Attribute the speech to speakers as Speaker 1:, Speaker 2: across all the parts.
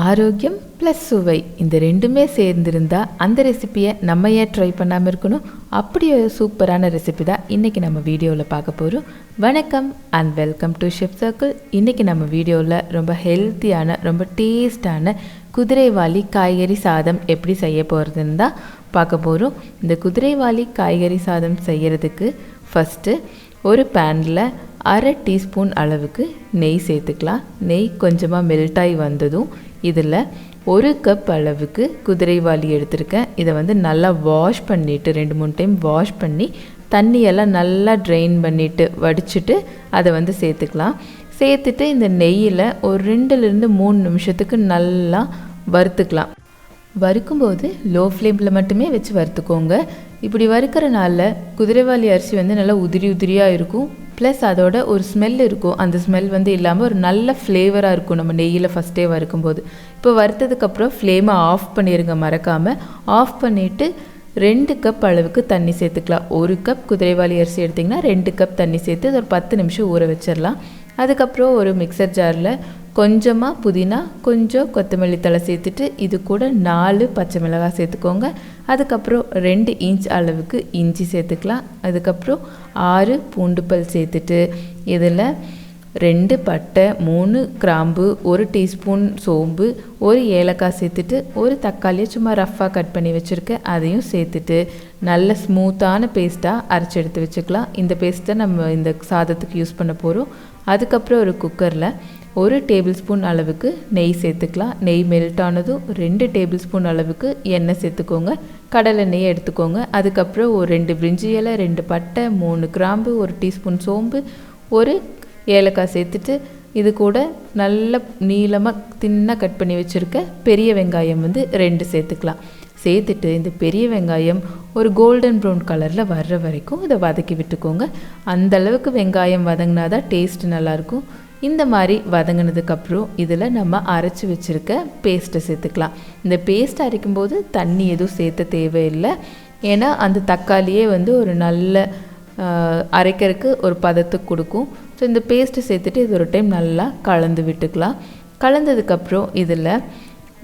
Speaker 1: ஆரோக்கியம் ப்ளஸ் சுவை இந்த ரெண்டுமே சேர்ந்திருந்தா அந்த ரெசிப்பியை நம்ம ஏன் ட்ரை பண்ணாமல் இருக்கணும். அப்படி ஒரு சூப்பரான ரெசிபி தான் இன்றைக்கி நம்ம வீடியோவில் பார்க்க போகிறோம். வணக்கம் and welcome to chef circle. இன்றைக்கி நம்ம வீடியோவில் ரொம்ப ஹெல்த்தியான ரொம்ப டேஸ்டான குதிரைவாலி காய்கறி சாதம் எப்படி செய்ய போகிறதுன்னு தான் பார்க்க போகிறோம். இந்த குதிரைவாலி காய்கறி சாதம் செய்கிறதுக்கு ஃபஸ்ட்டு ஒரு பேனில் 1/2 டீஸ்பூன் அளவுக்கு நெய் சேர்த்துக்கலாம். நெய் கொஞ்சமாக மெல்ட்டாகி வந்ததும் இதில் 1 கப் அளவுக்கு குதிரைவாலி எடுத்திருக்கேன். இதை நல்லா வாஷ் பண்ணிவிட்டு 2-3 டைம் வாஷ் பண்ணி தண்ணியெல்லாம் நல்லா ட்ரெயின் பண்ணிவிட்டு வடிச்சிட்டு அதை சேர்த்துக்கலாம். சேர்த்துட்டு இந்த நெய்யில் ஒரு 2-3 நிமிஷத்துக்கு நல்லா வறுத்துக்கலாம். வறுக்கும்போது லோ ஃப்ளேமில் மட்டுமே வச்சு வறுத்துக்கோங்க. இப்படி வறுக்கிறனால குதிரைவாலி அரிசி நல்லா உதிரி உதிரியாக இருக்கும். ப்ளஸ் அதோட ஒரு ஸ்மெல் இருக்கும். அந்த ஸ்மெல் இல்லாமல் ஒரு நல்ல ஃப்ளேவராக இருக்கும் நம்ம நெய்யில் ஃபஸ்ட்டே வறுக்கும்போது. இப்போ வறுத்ததுக்கப்புறம் ஃப்ளேமை ஆஃப் பண்ணிடுங்க மறக்காமல். ஆஃப் பண்ணிவிட்டு 2 கப் அளவுக்கு தண்ணி சேர்த்துக்கலாம். 1 கப் குதிரைவாலி அரிசி எடுத்திங்கன்னா 2 கப் தண்ணி சேர்த்து ஒரு 10 நிமிஷம் ஊற வச்சிடலாம். அதுக்கப்புறம் ஒரு மிக்சர் ஜாரில் கொஞ்சமாக புதினா, கொஞ்சம் கொத்தமல்லி தழை சேர்த்துட்டு இது கூட 4 பச்சை மிளகாய் சேர்த்துக்கோங்க. அதுக்கப்புறம் 2 இன்ச் அளவுக்கு இஞ்சி சேர்த்துக்கலாம். அதுக்கப்புறம் 6 பூண்டு பல் சேர்த்துட்டு இதில் 2 பட்டை, 3 கிராம்பு, 1 டீஸ்பூன் சோம்பு, 1 ஏலக்காய் சேர்த்துட்டு ஒரு தக்காளியை சும்மா ரஃப்பாக கட் பண்ணி வச்சுருக்கேன் அதையும் சேர்த்துட்டு நல்ல ஸ்மூத்தான பேஸ்ட்டாக அரைச்சி எடுத்து வச்சுக்கலாம். இந்த பேஸ்ட்டை நம்ம இந்த சாதத்துக்கு யூஸ் பண்ண போகிறோம். அதுக்கப்புறம் ஒரு குக்கரில் 1 டேபிள் ஸ்பூன் அளவுக்கு நெய் சேர்த்துக்கலாம். நெய் மெல்ட் ஆனதும் 2 டேபிள் ஸ்பூன் அளவுக்கு எண்ணெய் சேர்த்துக்கோங்க. கடலை நெய் எடுத்துக்கோங்க. அதுக்கப்புறம் ஒரு 2 பிரிஞ்சி இலை, 2 பட்டை, 3 கிராம்பு, 1 டீஸ்பூன் சோம்பு, 1 ஏலக்காய் சேர்த்துட்டு இது கூட நல்ல நீளமாக தின்னாக கட் பண்ணி வச்சுருக்க பெரிய வெங்காயம் 2 சேர்த்துக்கலாம். சேர்த்துட்டு இந்த பெரிய வெங்காயம் ஒரு கோல்டன் ப்ரௌன் கலரில் வர்ற வரைக்கும் இதை வதக்கி விட்டுக்கோங்க. அந்தளவுக்கு வெங்காயம் வதங்கினா தான் டேஸ்ட் நல்லாயிருக்கும். இந்த மாதிரி வதங்கினதுக்கப்புறம் இதில் நம்ம அரைச்சி வச்சுருக்க பேஸ்ட்டை சேர்த்துக்கலாம். இந்த பேஸ்ட் அரைக்கும்போது தண்ணி எதுவும் சேர்த்த தேவையில்லை. ஏன்னா அந்த தக்காளியே ஒரு நல்ல அரைக்கிறதுக்கு ஒரு பதத்துக்கு கொடுக்கும். ஸோ இந்த பேஸ்ட்டை சேர்த்துட்டு இது ஒரு டைம் நல்லா கலந்து விட்டுக்கலாம். கலந்ததுக்கப்புறம் இதில்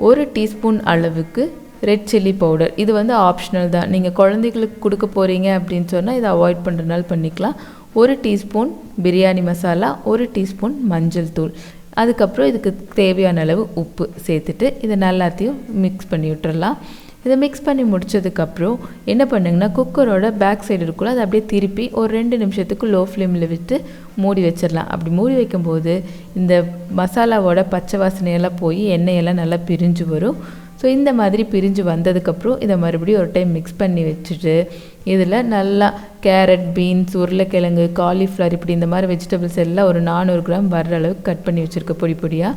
Speaker 1: 1 டீஸ்பூன் அளவுக்கு ரெட் சில்லி பவுடர், இது ஆப்ஷனல் தான். நீங்கள் குழந்தைகளுக்கு கொடுக்க போகிறீங்க அப்படின்னு சொன்னால் இதை அவாய்ட் பண்ணுறதுனால பண்ணிக்கலாம். 1 டீஸ்பூன் பிரியாணி மசாலா, 1 டீஸ்பூன் மஞ்சள் தூள், அதுக்கப்புறம் இதுக்கு தேவையான அளவு உப்பு சேர்த்துட்டு இதை எல்லாத்தையும் மிக்ஸ் பண்ணி விட்டுறலாம். இதை மிக்ஸ் பண்ணி முடித்ததுக்கப்புறம் என்ன பண்ணுங்கன்னா குக்கரோட பேக் சைடு இருக்குள்ள அதை அப்படியே திருப்பி ஒரு 2 நிமிஷத்துக்கு லோ ஃப்ளேமில் விட்டு மூடி வச்சிடலாம். அப்படி மூடி வைக்கும்போது இந்த மசாலாவோட பச்சை வாசனையெல்லாம் போய் எண்ணெயெல்லாம் நல்லா பிரிஞ்சு வரும். ஸோ இந்த மாதிரி பிரிஞ்சு வந்ததுக்கப்புறம் இதை மறுபடியும் ஒரு டைம் மிக்ஸ் பண்ணி வச்சுட்டு இதில் நல்லா கேரட், பீன்ஸ், உருளைக்கிழங்கு, காலிஃப்ளவர் இப்படி இந்த மாதிரி வெஜிடபிள்ஸ் எல்லாம் ஒரு 400 கிராம் வர்ற அளவுக்கு கட் பண்ணி வச்சுருக்க பொடி பொடியாக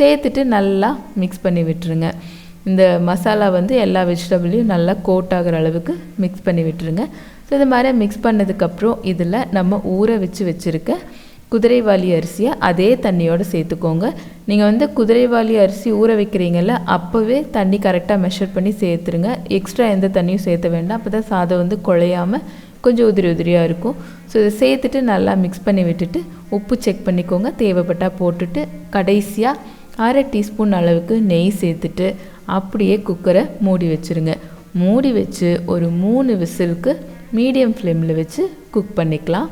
Speaker 1: சேர்த்துட்டு நல்லா மிக்ஸ் பண்ணி விட்டுருங்க. இந்த மசாலா எல்லா வெஜிடபிளையும் நல்லா கோட் ஆகிற அளவுக்கு மிக்ஸ் பண்ணி விட்டுருங்க. ஸோ இது மாதிரி மிக்ஸ் பண்ணதுக்கப்புறம் இதில் நம்ம ஊற வச்சுருக்க குதிரைவாலி அரிசியை அதே தண்ணியோடு சேர்த்துக்கோங்க. நீங்கள் குதிரைவாலி அரிசி ஊற வைக்கிறீங்கல்ல அப்போவே தண்ணி கரெக்டாக மெஷர் பண்ணி சேர்த்துருங்க. எக்ஸ்ட்ரா எந்த தண்ணியும் சேர்த்த வேண்டாம். அப்போ தான் சாதம் குழையாமல் கொஞ்சம் உதிரி உதிரியாக இருக்கும். ஸோ இதை சேர்த்துட்டு நல்லா மிக்ஸ் பண்ணி விட்டுட்டு உப்பு செக் பண்ணிக்கோங்க. தேவைப்பட்டால் போட்டுட்டு கடைசியாக 1/2 டீஸ்பூன் அளவுக்கு நெய் சேர்த்துட்டு அப்படியே குக்கரை மூடி வச்சுருங்க. மூடி வச்சு ஒரு 3 விசிலுக்கு மீடியம் ஃப்ளேமில் வச்சு குக் பண்ணிக்கலாம்.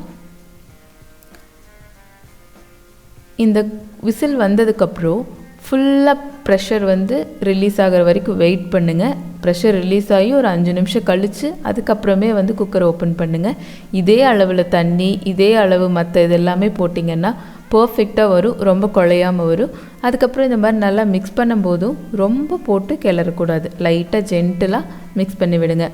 Speaker 1: இந்த விசில் வந்ததுக்கப்புறம் ஃபுல்லாக ப்ரெஷர் ரிலீஸ் ஆகிற வரைக்கும் வெயிட் பண்ணுங்கள். ப்ரெஷர் ரிலீஸ் ஆகி ஒரு 5 நிமிஷம் கழித்து அதுக்கப்புறமே குக்கரை ஓப்பன் பண்ணுங்கள். இதே அளவில் தண்ணி, இதே அளவு மற்ற இதெல்லாமே போட்டிங்கன்னா பர்ஃபெக்டாக வரும், ரொம்ப குழையாமல் வரும். அதுக்கப்புறம் இந்த மாதிரி நல்லா மிக்ஸ் பண்ணும்போதும் ரொம்ப போட்டு கிளறக்கூடாது. லைட்டாக ஜென்டிலாக மிக்ஸ் பண்ணி விடுங்க.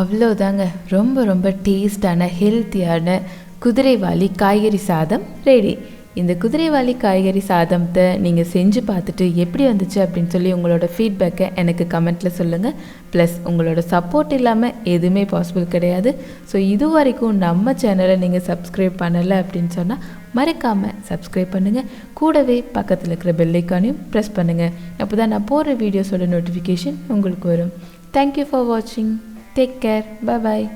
Speaker 1: அவ்வளோதாங்க, ரொம்ப ரொம்ப டேஸ்டான ஹெல்த்தியான குதிரைவாலி காய்கறி சாதம் ரெடி. இந்த குதிரைவாலி காய்கறி சாதத்தை நீங்கள் செஞ்சு பார்த்துட்டு எப்படி வந்துச்சு அப்படின்னு சொல்லி உங்களோட ஃபீட்பேக்கை எனக்கு கமெண்ட்டில் சொல்லுங்கள். ப்ளஸ் உங்களோட சப்போர்ட் இல்லாமல் எதுவுமே பாசிபிள் கிடையாது. ஸோ இது வரைக்கும் நம்ம சேனலை நீங்கள் சப்ஸ்கிரைப் பண்ணலை அப்படின்னு சொன்னால் மறக்காமல் சப்ஸ்கிரைப் பண்ணுங்கள். கூடவே பக்கத்தில் இருக்கிற பெல் ஐக்கானையும் ப்ரெஸ் பண்ணுங்கள். அப்போ தான் நான் போடுற வீடியோஸோட நோட்டிஃபிகேஷன் உங்களுக்கு வரும். தேங்க்யூ ஃபார் வாட்சிங். Take care. Bye bye.